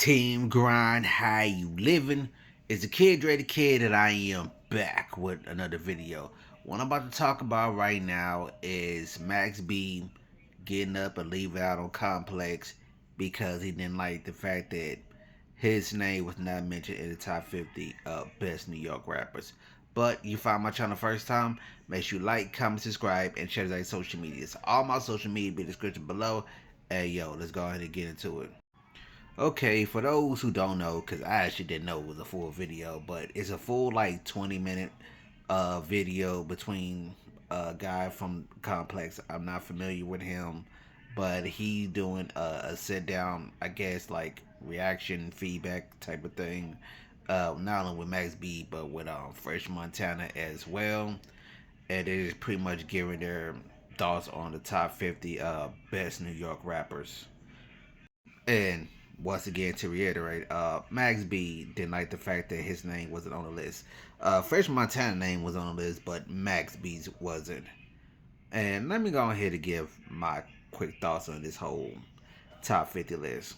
Team Grind, how you living? It's the kid DreyThe, and I am back with another video. What I'm about to talk about right now is MaxB getting up and leaving out on Complex because he didn't like the fact that his name was not mentioned in the top 50 best New York rappers. But you find my channel first time, make sure you like, comment, subscribe, and share the social medias. All my social media be in the description below. Hey yo, let's go ahead and get into it. Okay, for those who don't know, because I actually didn't know it was a full video, but it's a full like 20-minute video between a guy from Complex. I'm not familiar with him, but he doing a sit down, I guess, like reaction feedback type of thing. Not only with MaxB, but with Fresh Montana as well. And it is pretty much giving their thoughts on the top 50 best New York rappers. And once again, to reiterate, MaxB didn't like the fact that his name wasn't on the list. Fresh Montana name was on the list, but MaxB's wasn't. And let me go ahead and give my quick thoughts on this whole top 50 list.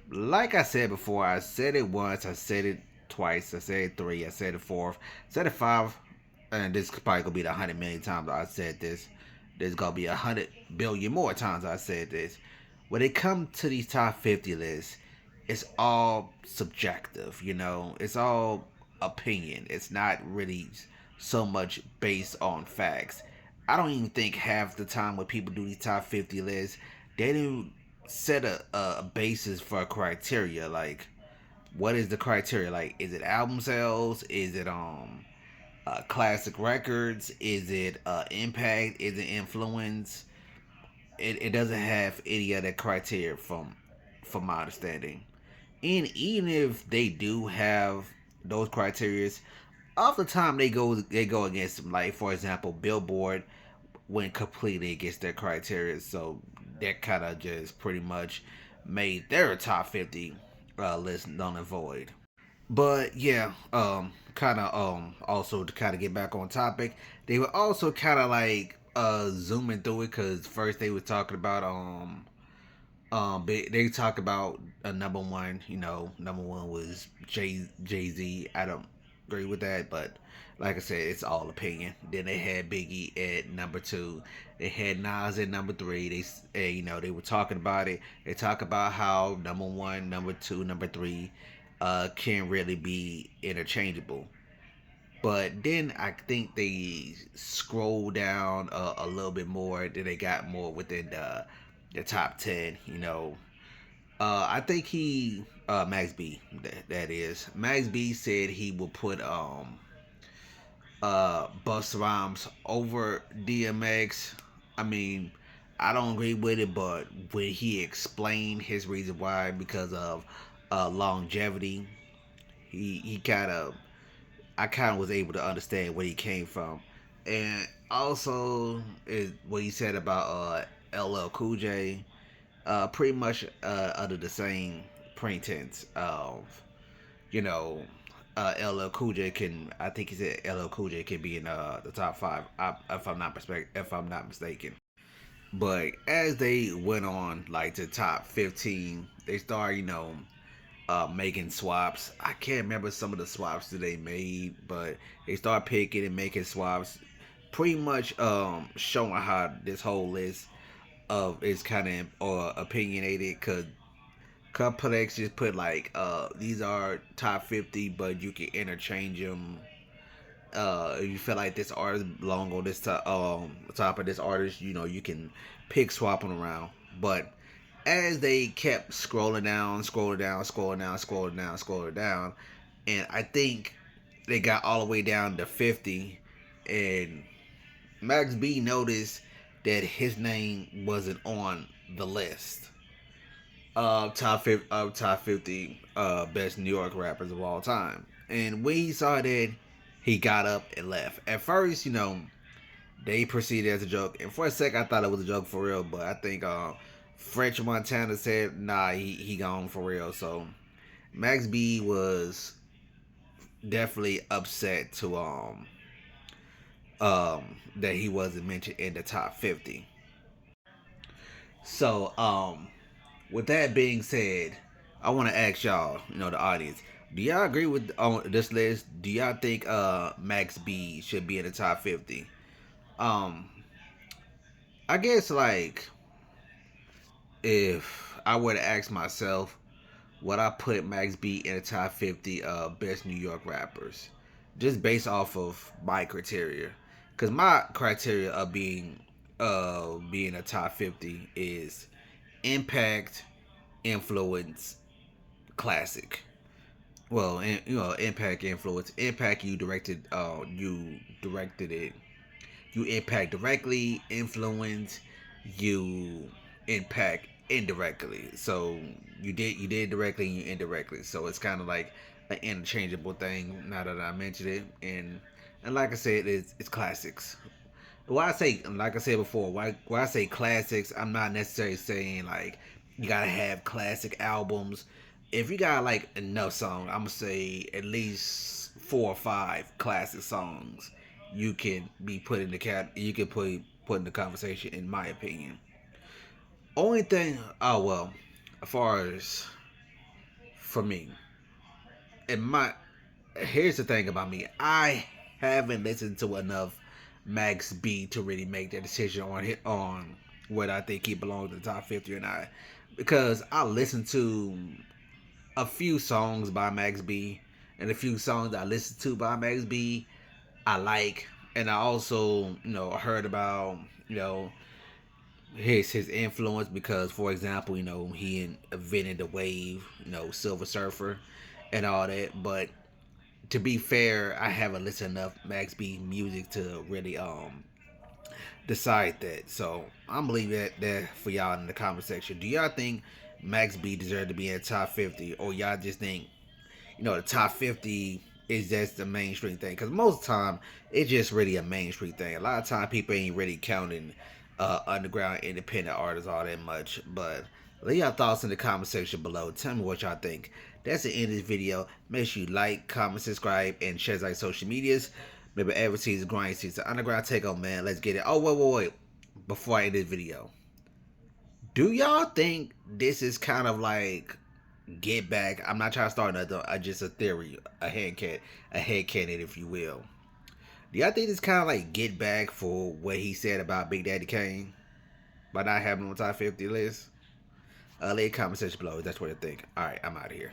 Like I said before, I said it once, I said it twice, I said it three, I said it fourth, I said it five, and this could probably gonna be the 100 million times I said this. There's gonna be 100 billion more times I said this. When it comes to these top 50 lists, it's all subjective, you know. It's all opinion. It's not really so much based on facts. I don't even think half the time when people do these top 50 lists, they don't set a basis for a criteria. Like, what is the criteria? Like, is it album sales? Is it classic records? Is it impact? Is it influence? It doesn't have any other criteria from my understanding. And even if they do have those criterias, off the time they go against them. Like, for example, Billboard went completely against their criteria, so that kind of just pretty much made their top 50 list null and void. But yeah, kind of also to kind of get back on topic, they were also kind of like zooming through it because first they were talking about they talk about number one. You know, number one was Jay-Z. I don't agree with that, but like I said, it's all opinion. Then they had Biggie at number two. They had Nas at number three. They were talking about it. They talk about how number one, number two, number three can really be interchangeable. But then I think they scrolled down a little bit more. Then they got more within the top 10. You know, I think MaxB, that is MaxB said he will put Busta Rhymes over DMX. I mean, I don't agree with it, but when he explained his reason why, because of longevity, he kind of I kind of was able to understand where he came from, and also is what he said about LL Cool J, pretty much under the same pretense of, you know, LL Cool J can, I think he said LL Cool J can be in the top five, if I'm not mistaken. But as they went on, like to top 15, they started, making swaps. I can't remember some of the swaps that they made, but they start picking and making swaps, pretty much showing how this whole list of is kind of opinionated. Cause Complex just put like these are top 50, but you can interchange them. If you feel like this artist belong on this top of this artist, you can pick swap them around. But as they kept scrolling down, scrolling down, and I think they got all the way down to 50, and Max B noticed that his name wasn't on the list of top 50 best New York rappers of all time. And when he saw that, he got up and left. At first, they proceeded as a joke, and for a second I thought it was a joke for real, but I think French Montana said, nah, he gone for real. So Max B was definitely upset to that he wasn't mentioned in the top 50. So with that being said, I want to ask y'all, the audience, do y'all agree with on this list? Do y'all think Max B should be in the top 50? Um, I guess like if I were to ask myself, would I put Max B in the top 50 best New York rappers, just based off of my criteria? Because my criteria of being a top 50 is impact, influence, classic. Well, impact, influence, impact. You directed it. You impact directly, influence. You impact indirectly. So you did directly, and you indirectly. So it's kind of like an interchangeable thing. Now that I mentioned it, and like I said, it's classics. Why I say, like I said before, why I say classics, I'm not necessarily saying like you gotta have classic albums. If you got like enough songs, I'm gonna say at least 4 or 5 classic songs you can be put in the you can put in the conversation, in my opinion. Only thing, oh well, as far as for me, in my here's the thing about me. I haven't listened to enough Max B to really make that decision on whether I think he belongs in the top 50 or not. Because I listened to a few songs by Max B, and a few songs I listened to by Max B I like, and I also heard about his influence because, for example, he invented the wave, Silver Surfer, and all that. But to be fair, I haven't listened enough Max B music to really decide that. So I'm gonna leave that for y'all in the comment section. Do y'all think Max B deserved to be in the top 50, or y'all just think the top 50 is just the mainstream thing? Because most of the time it's just really a mainstream thing. A lot of time people ain't really counting underground independent artists all that much. But leave your thoughts in the comment section below. Tell me what y'all think. That's the end of this video. Make sure you like, comment, subscribe, and share like social medias. Maybe every season, grind season, underground takeover, man. Let's get it. Oh, wait. Before I end this video, do y'all think this is kind of like Get Back? I'm not trying to start nothing. I just a theory, a head canon, if you will. Do y'all think it's kind of like Get Back for what he said about Big Daddy Kane by not having him on the top 50 list? Leave a comment section below. That's what I think. All right, I'm out of here.